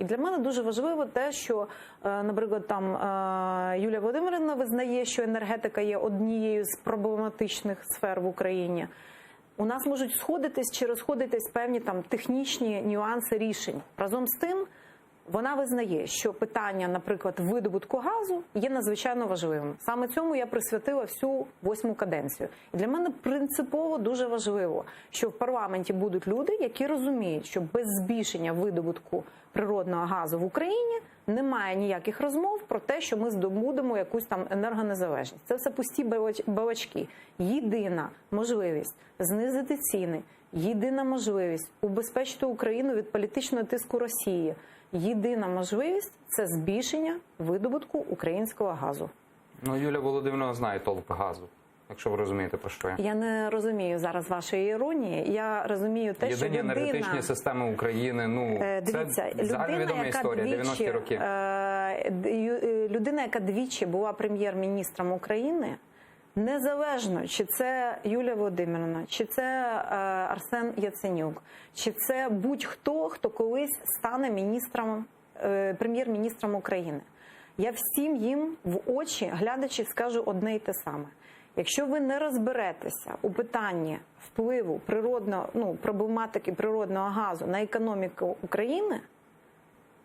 І для мене дуже важливо те, що, наприклад, там Юлія Володимирівна визнає, що енергетика є однією з проблематичних сфер в Україні. У нас можуть сходитись чи розходитись певні там технічні нюанси рішень. Разом з тим, вона визнає, що питання, наприклад, видобутку газу є надзвичайно важливим. Саме цьому я присвятила всю 8-му каденцію. І для мене принципово дуже важливо, що в парламенті будуть люди, які розуміють, що без збільшення видобутку природного газу в Україні немає ніяких розмов про те, що ми здобудемо якусь там енергонезалежність. Це все пусті балачки. Єдина можливість знизити ціни, єдина можливість убезпечити Україну від політичного тиску Росії, єдина можливість – це збільшення видобутку українського газу. Ну, Юлія Володимирівна знає толк газу, якщо ви розумієте, про що я. Я не розумію зараз вашої іронії. Я розумію те, що єдині енергетичні системи України, дивіться, це загальновідома історія, 90-ті роки. Людина, яка двічі була прем'єр-міністром України, незалежно, чи це Юлія Володимирівна, чи це Арсен Яценюк, чи це будь-хто, хто колись стане прем'єр-міністром України. Я всім їм в очі, глядачі, скажу одне й те саме. Якщо ви не розберетеся у питанні впливу проблематики природного газу на економіку України,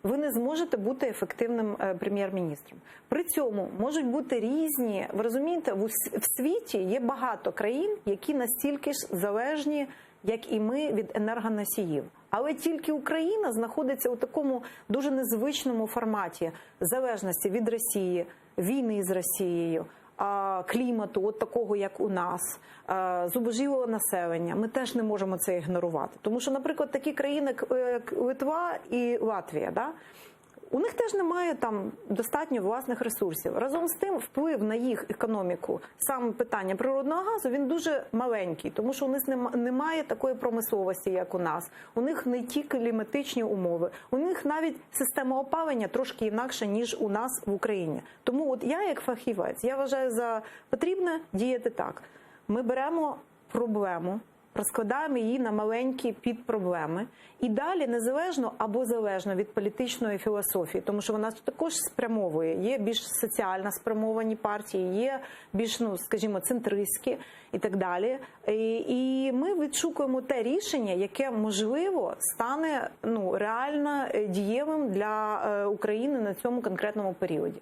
ви не зможете бути ефективним прем'єр-міністром. При цьому можуть бути різні, ви розумієте, в світі є багато країн, які настільки ж залежні, як і ми, від енергоносіїв. Але тільки Україна знаходиться у такому дуже незвичному форматі залежності від Росії, війни з Росією, клімату, от такого, як у нас, зубожілого населення. Ми теж не можемо це ігнорувати. Тому що, наприклад, такі країни, як Литва і Латвія, да, у них теж немає там достатньо власних ресурсів. Разом з тим, вплив на їх економіку, саме питання природного газу, він дуже маленький, тому що у них немає такої промисловості, як у нас. У них не ті кліматичні умови. У них навіть система опалення трошки інакша, ніж у нас в Україні. Тому от я, як фахівець, я вважаю за потрібне діяти так. Ми беремо проблему, розкладаємо її на маленькі підпроблеми і далі незалежно або залежно від політичної філософії, тому що вона також спрямовує. Є більш соціально спрямовані партії, є більш, скажімо, центристські і так далі. І ми відшукуємо те рішення, яке, можливо, стане реально дієвим для України на цьому конкретному періоді.